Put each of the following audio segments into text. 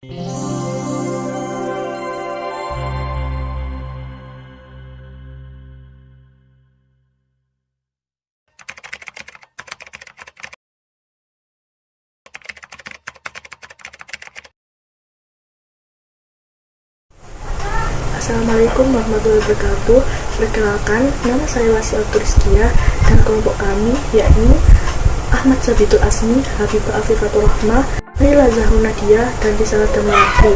Assalamualaikum warahmatullahi wabarakatuh. Perkenalkan, nama saya Wasi Auturiskia dan kelompok kami yakni Ahmad Sabitul Asmi, Habibah Afifatur Rahmah, Nila Zahra Nadia, dan Risalah Damarati.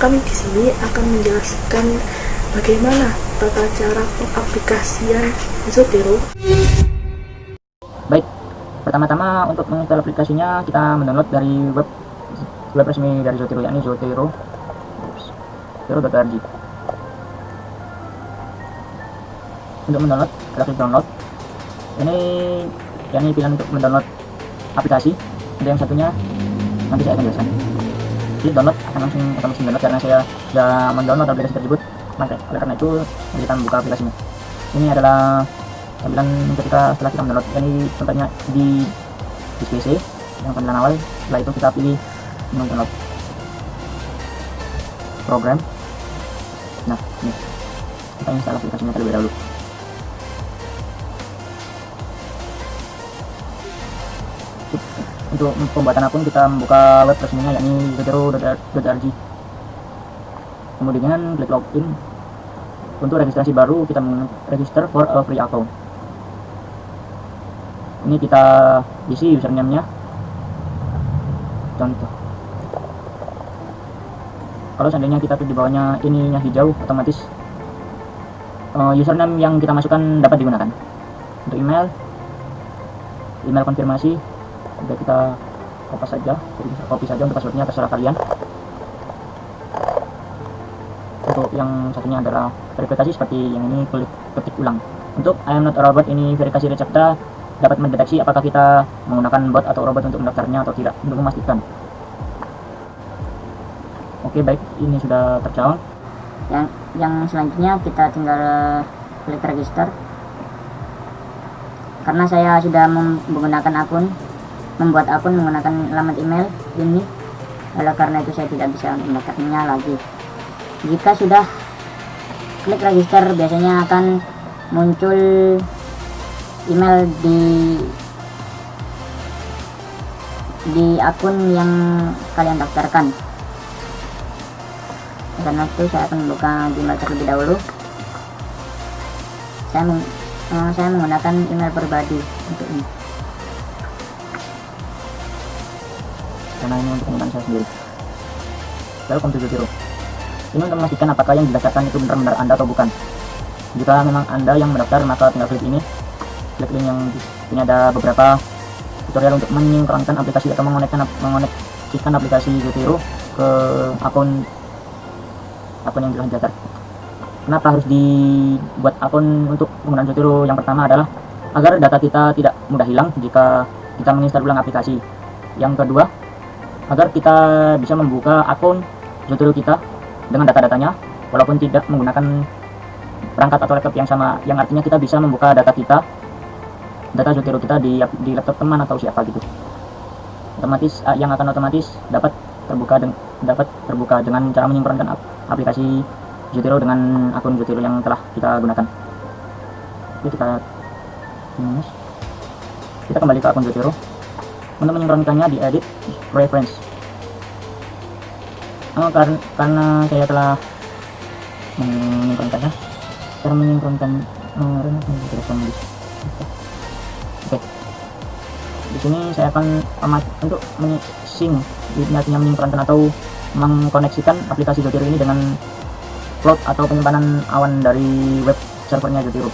Kami di sini akan menjelaskan bagaimana tata cara pengaplikasian Zotero. Baik, pertama-tama untuk menginstal aplikasinya kita mendownload dari web resmi dari Zotero, yakni zotero.org. Untuk mendownload, kita klik download. Ini pilihan untuk mendownload aplikasi. Ada yang satunya nanti saya akan jelaskan. Klik download akan langsung otomatis mendownload karena saya sudah mendownload aplikasi tersebut. Oleh karena itu kita membuka aplikasinya. Ini adalah tampilan ketika setelah kita mendownload. Ini contohnya di PC yang tampilan awal. Setelah itu kita pilih menu download program. Nah, ini kita install aplikasinya terlebih dahulu. Untuk pembuatan akun kita membuka web resminya yakni zotero.org. Kemudian klik login. Untuk registrasi baru kita register for a free account. Ini kita isi username-nya. Contoh. Kalau seandainya kita di bawahnya ininya hijau, otomatis username yang kita masukkan dapat digunakan. Untuk email konfirmasi, udah kita copy saja untuk passwordnya, terserah kalian. Untuk yang satunya adalah verifikasi seperti yang ini, ketik ulang. Untuk I am not a robot, ini verifikasi recepta dapat mendeteksi apakah kita menggunakan bot atau robot untuk mendaftarnya atau tidak, untuk memastikan. Oke, baik, ini sudah tercalon. Yang selanjutnya kita tinggal klik register. Karena saya sudah membuat akun menggunakan alamat email ini, oleh karena itu saya tidak bisa mendaftarnya lagi. Jika sudah klik register, biasanya akan muncul email di akun yang kalian daftarkan. Karena itu saya akan membuka Gmail terlebih dahulu. Saya menggunakan email pribadi untuk ini. Karena ini untuk penggunaan saya sendiri. Welcome to Zotero. Ini untuk memastikan apakah yang didaftarkan itu benar-benar Anda atau bukan. Jika memang Anda yang mendaftar, maka tinggal klik ini. Klik link yang ini, ada beberapa tutorial untuk menyinkronkan aplikasi atau mengoneksikan aplikasi Zotero ke akun yang telah didaftar. Kenapa harus dibuat akun untuk penggunaan Zotero? Yang pertama adalah agar data kita tidak mudah hilang jika kita menginstal ulang aplikasi. Yang kedua, agar kita bisa membuka akun Zotero kita dengan data-datanya walaupun tidak menggunakan perangkat atau laptop yang sama, yang artinya kita bisa membuka data Zotero kita di laptop teman atau siapa gitu. Yang akan otomatis dapat terbuka dengan cara menyinkronkan aplikasi Zotero dengan akun Zotero yang telah kita gunakan. Jadi kita kembali ke akun Zotero. Untuk menyinkronkannya di edit preference. Karena saya telah menyinkronkannya, cara menyinkronkan oke. Di sini saya akan untuk menyinkronkan atau mengkoneksikan aplikasi Zotero ini dengan cloud atau penyimpanan awan dari web servernya Zotero.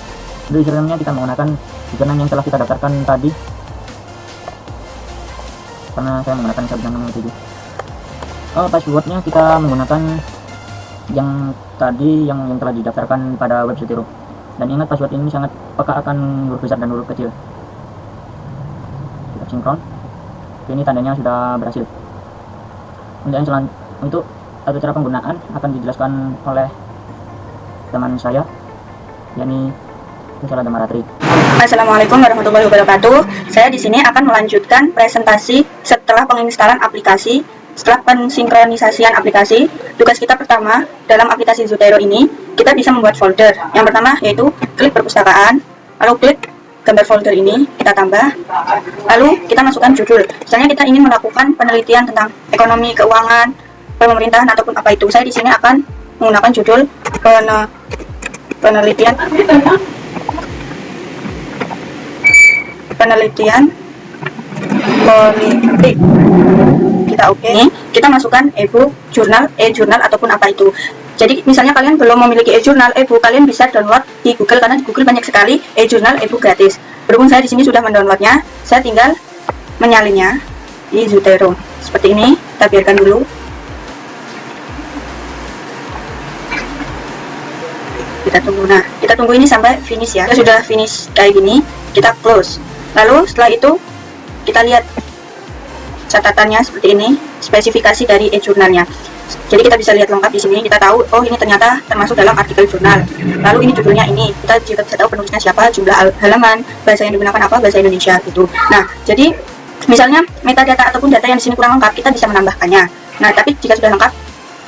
Untuk username-nya kita menggunakan username yang telah kita daftarkan tadi, karena saya menggunakan username 7. Passwordnya kita menggunakan yang tadi yang telah didaftarkan pada web Zotero. Dan ingat, password ini sangat peka akan huruf besar dan huruf kecil. Kita sinkron. Ini tandanya sudah berhasil. Untuk tata cara penggunaan akan dijelaskan oleh teman saya, yakni Risalah Damarati. Assalamualaikum warahmatullahi wabarakatuh. Saya di sini akan melanjutkan presentasi setelah penginstalan aplikasi setelah pensinkronisasian aplikasi, tugas kita pertama dalam aplikasi Zotero ini, kita bisa membuat folder. Yang pertama yaitu klik perpustakaan, lalu klik gambar folder ini, kita tambah, lalu kita masukkan judul. Misalnya kita ingin melakukan penelitian tentang ekonomi, keuangan, pemerintahan ataupun apa itu. Saya di sini akan menggunakan judul penelitian politik. Kita oke. Kita masukkan e-book, jurnal, e-jurnal ataupun apa itu. Jadi misalnya kalian belum memiliki e-jurnal, e-book, kalian bisa download di Google karena di Google banyak sekali e-jurnal, e-book gratis. Berhubung saya di sini sudah mendownloadnya, saya tinggal menyalinnya di Zotero. Seperti ini, kita biarkan dulu. Kita tunggu. Nah, kita tunggu ini sampai finish ya. Kita sudah finish kayak gini, kita close. Lalu setelah itu kita lihat catatannya seperti ini, spesifikasi dari e-jurnalnya. Jadi kita bisa lihat lengkap di sini, kita tahu oh ini ternyata termasuk dalam artikel jurnal. Lalu ini judulnya ini, kita juga bisa tahu penulisnya siapa, jumlah halaman, bahasa yang digunakan apa, bahasa Indonesia gitu. Nah, jadi misalnya metadata ataupun data yang di sini kurang lengkap, kita bisa menambahkannya. Nah, tapi jika sudah lengkap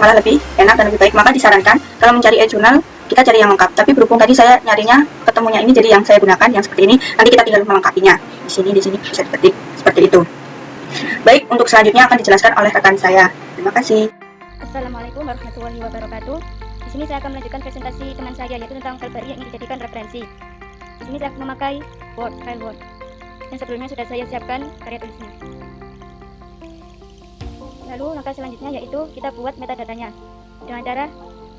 malah lebih enak dan lebih baik, maka disarankan kalau mencari e-jurnal kita cari yang lengkap. Tapi berhubung tadi saya nyarinya ketemunya ini, jadi yang saya gunakan yang seperti ini, nanti kita tinggal melengkapinya. Di sini bisa diketik seperti itu. Baik, untuk selanjutnya akan dijelaskan oleh rekan saya. Terima kasih. Assalamualaikum warahmatullahi wabarakatuh. Di sini saya akan melanjutkan presentasi teman saya yaitu tentang file baru yang ingin dijadikan referensi. Di sini saya memakai file Word. Dan sebelumnya sudah saya siapkan karya tulisnya. Lalu langkah selanjutnya yaitu kita buat metadatanya. Dengan cara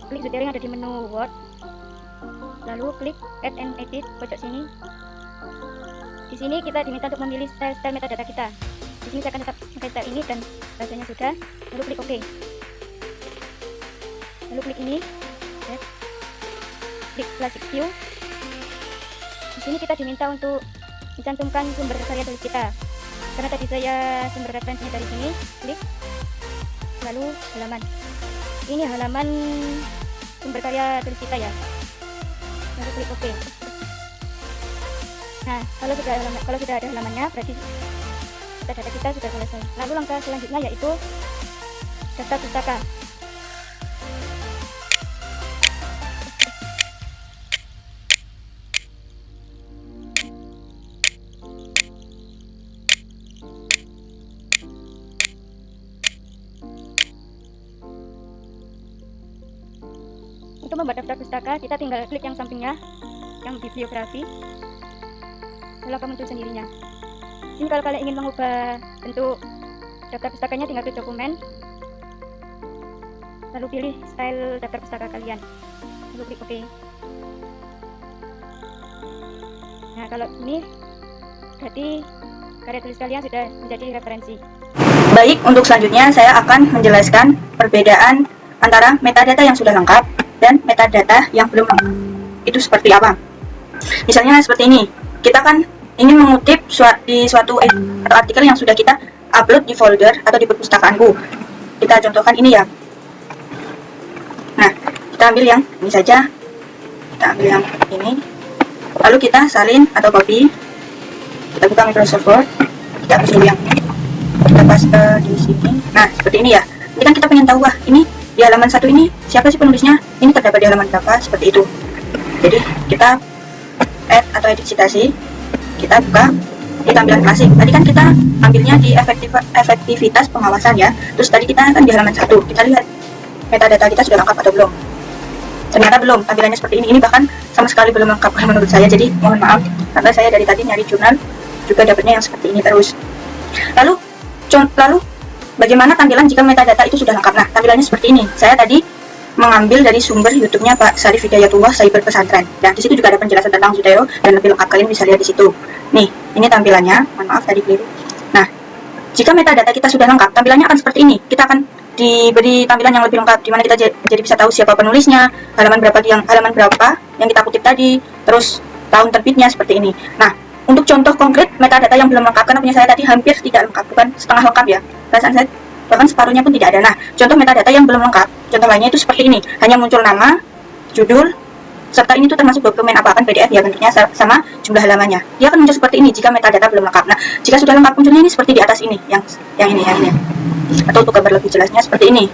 klik Zotero yang ada di menu Word. Lalu klik Add and Edit pojok sini. Di sini kita diminta untuk memilih style metadata kita. Di sini saya akan tetap pakai style ini dan bahasanya sudah. Lalu klik OK. Lalu klik ini, klik Classic View. Di sini kita diminta untuk mencantumkan sumber karya tulis kita. Karena tadi saya sumber referensinya dari sini, klik, lalu halaman. Ini halaman sumber karya tulis kita ya. Lalu klik OK. Nah, kalau sudah ada halamannya, berarti data kita sudah selesai. Lalu langkah selanjutnya yaitu daftar pustaka. Untuk membuat daftar pustaka, kita tinggal klik yang sampingnya, yang bibliografi, lalu akan muncul sendirinya. Ini kalau kalian ingin mengubah bentuk daftar pustakanya, tinggal klik dokumen, lalu pilih style daftar pustaka kalian, lalu klik OK. Nah, kalau ini berarti karya tulis kalian sudah menjadi referensi. Baik, untuk selanjutnya saya akan menjelaskan perbedaan antara metadata yang sudah lengkap dan metadata yang belum lengkap. Itu seperti apa? Misalnya seperti ini, kita kan ingin mengutip di suatu atau artikel yang sudah kita upload di folder atau di perpustakaanku. Kita contohkan ini ya. Nah, kita ambil yang ini saja. Kita ambil yang ini. Lalu kita salin atau copy. Kita buka Microsoft Word. Kita hapus dulu yang ini. Kita paste di sini. Nah, seperti ini ya. Ini kan kita pengen tahu, wah ini di halaman 1 ini siapa sih penulisnya? Ini terdapat di halaman berapa? Seperti itu. Jadi kita add atau edit citasi. Kita buka di tampilan klasik. Tadi kan kita ambilnya di efektivitas pengawasan ya. Terus tadi kita kan di halaman 1. Kita lihat metadata kita sudah lengkap atau belum. Ternyata belum. Tampilannya seperti ini. Ini bahkan sama sekali belum lengkap menurut saya. Jadi mohon maaf karena saya dari tadi nyari jurnal juga dapatnya yang seperti ini terus. Lalu bagaimana tampilan jika metadata itu sudah lengkap? Nah, tampilannya seperti ini. Saya tadi mengambil dari sumber YouTube-nya Pak Syarif Hidayatullah Cyber Pesantren. Dan di situ juga ada penjelasan tentang Zotero dan lebih lengkap, kalian bisa lihat di situ. Nih, ini tampilannya. Mohon maaf tadi keliru. Nah, jika metadata kita sudah lengkap, tampilannya akan seperti ini. Kita akan diberi tampilan yang lebih lengkap, di mana kita jadi bisa tahu siapa penulisnya, halaman berapa yang kita kutip tadi, terus tahun terbitnya seperti ini. Nah, untuk contoh konkret metadata yang belum lengkap, karena punya saya tadi hampir tidak lengkap, bukan setengah lengkap ya. Perasaan saya bahkan separuhnya pun tidak ada. Nah, contoh metadata yang belum lengkap, contoh lainnya itu seperti ini, hanya muncul nama, judul, serta ini tuh termasuk dokumen apa, kan PDF ya bentuknya sama jumlah halamannya. Dia akan muncul seperti ini jika metadata belum lengkap. Nah, jika sudah lengkap munculnya ini seperti di atas ini, yang ini. Atau untuk gambar lebih jelasnya seperti ini.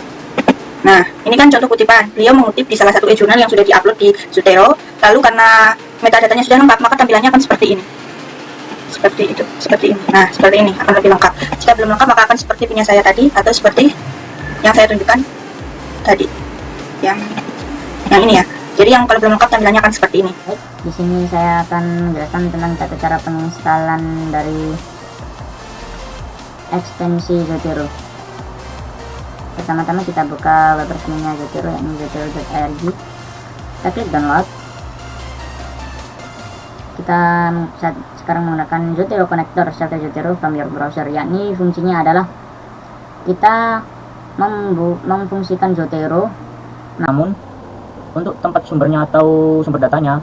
Nah, ini kan contoh kutipan. Beliau mengutip di salah satu e-jurnal yang sudah diupload di Zotero. Lalu karena metadatanya sudah lengkap, maka tampilannya akan seperti ini. Seperti itu, seperti ini. Nah, seperti ini akan lebih lengkap. Jika belum lengkap, maka akan seperti punya saya tadi, atau seperti yang saya tunjukkan tadi. Yang ini ya. Jadi yang kalau belum lengkap tampilannya akan seperti ini. Baik, di sini saya akan menjelaskan tentang tata cara penginstalan dari ekstensi Zotero. Pertama-tama kita buka web resminya Zotero, yakni zotero.org. Kita klik download. Kita sekarang menggunakan Zotero Connector serta Zotero from your browser, yakni fungsinya adalah kita memfungsikan Zotero. Namun untuk tempat sumbernya atau sumber datanya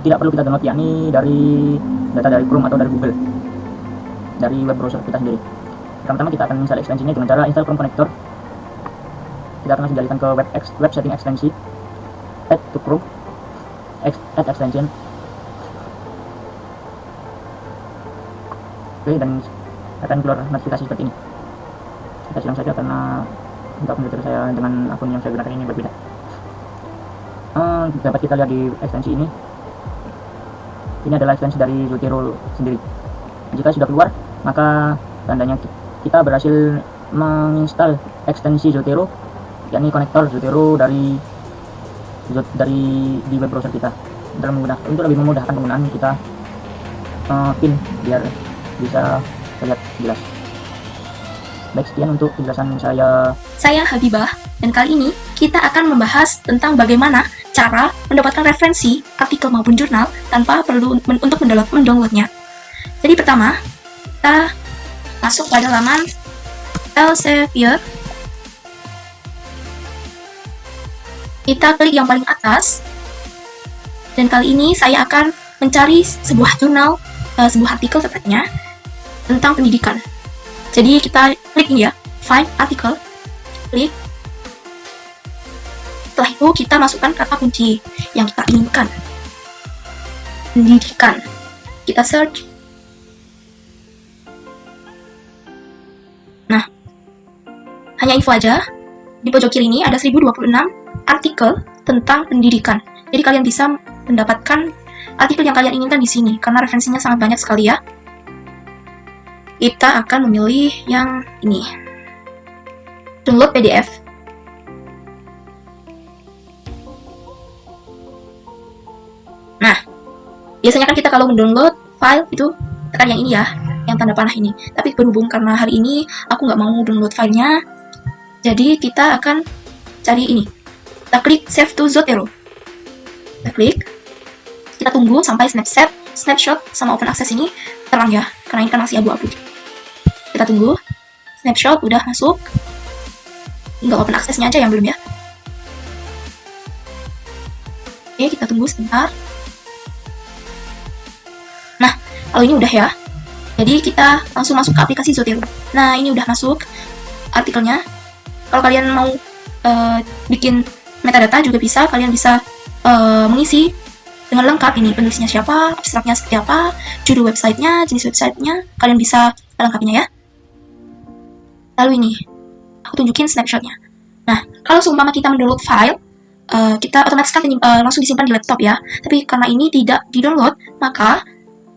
tidak perlu kita download, yakni dari data dari Chrome atau dari Google, dari web browser kita sendiri. Pertama kita akan install ekstensinya dengan cara install Chrome Connector. Kita akan langsung jalankan ke web setting ekstensi, add to Chrome, add extension. Oke, dan akan keluar notifikasi seperti ini. Kita silang saja karena untuk komputer saya dengan akun yang saya gunakan ini berbeda. Dapat kita lihat di ekstensi ini. Ini adalah ekstensi dari Zotero sendiri. Jika sudah keluar, maka tandanya kita berhasil menginstal ekstensi Zotero, yakni konektor Zotero dari di web browser kita. Untuk lebih memudahkan penggunaan, kita pin biar bisa terlihat jelas. Baik, sekian untuk penjelasan saya. Saya Habibah, dan kali ini kita akan membahas tentang bagaimana cara mendapatkan referensi, artikel maupun jurnal tanpa perlu untuk mendownloadnya. Jadi pertama, kita masuk pada laman Elsevier. Kita klik yang paling atas, dan kali ini saya akan mencari sebuah jurnal, sebuah artikel tepatnya, tentang pendidikan. Jadi kita klik ini ya, find article, klik. Setelah itu kita masukkan kata kunci yang kita inginkan. Pendidikan. Kita search. Nah, hanya info aja. Di pojok kiri ini ada 1026 artikel tentang pendidikan. Jadi kalian bisa mendapatkan artikel yang kalian inginkan di sini karena referensinya sangat banyak sekali ya. Kita akan memilih yang ini. Download PDF. Nah, biasanya kan kita kalau mendownload file itu tekan yang ini ya, yang tanda panah ini. Tapi berhubung karena hari ini aku nggak mau download filenya, jadi kita akan cari ini. Kita klik Save to Zotero. Kita klik. Kita tunggu sampai snapshot sama open access ini terang ya, karena ini kan masih abu-abu. Kita tunggu. Snapshot udah masuk. Tinggal open access-nya aja yang belum ya. Oke, kita tunggu sebentar. Nah, kalau ini udah ya. Jadi kita langsung masuk ke aplikasi Zotero. Nah, ini udah masuk artikelnya. Kalau kalian mau bikin metadata juga bisa. Kalian bisa mengisi dengan lengkap ini. Penulisnya siapa, abstraknya seperti apa, judul websitenya, jenis websitenya. Kalian bisa lengkapinya ya. Lalu ini, aku tunjukin snapshotnya. Nah, kalau seumpama kita mendownload file, kita otomatis kan langsung disimpan di laptop ya. Tapi karena ini tidak di-download, maka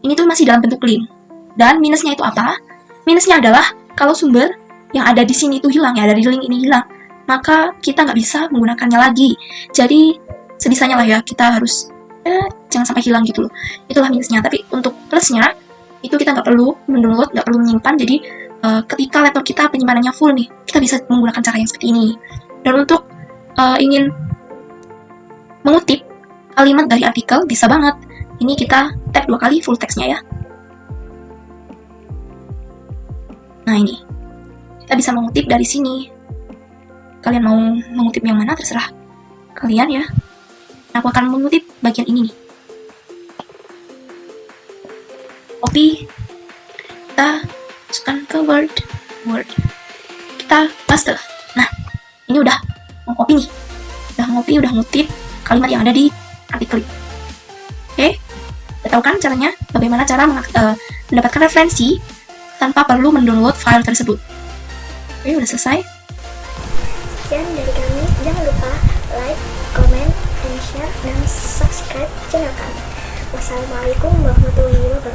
ini tuh masih dalam bentuk link. Dan minusnya itu apa? Minusnya adalah kalau sumber yang ada di sini itu hilang ya, dari link ini hilang, maka kita nggak bisa menggunakannya lagi. Jadi sebisanya lah ya, kita harus jangan sampai hilang gitu loh. Itulah minusnya. Tapi untuk plusnya, itu kita nggak perlu mendownload, nggak perlu menyimpan. Jadi ketika laptop kita penyimpanannya full nih, kita bisa menggunakan cara yang seperti ini. Dan untuk ingin mengutip kalimat dari artikel, bisa banget. Ini kita tap 2 kali full text-nya ya. Nah ini, kita bisa mengutip dari sini. Kalian mau mengutip yang mana terserah kalian ya. Aku akan mengutip bagian ini nih. Copy. Kita masukkan ke Word. Kita paste. Nah, ini udah mau copy nih. Udah ngutip kalimat yang ada di artikel. Oke. Udah tahu kan caranya? Bagaimana cara mendapatkan referensi tanpa perlu mendownload file tersebut. Ini udah selesai. Sekian dari kami, jangan lupa like, comment, and share, dan subscribe channel kami. Wassalamualaikum warahmatullahi wabarakatuh.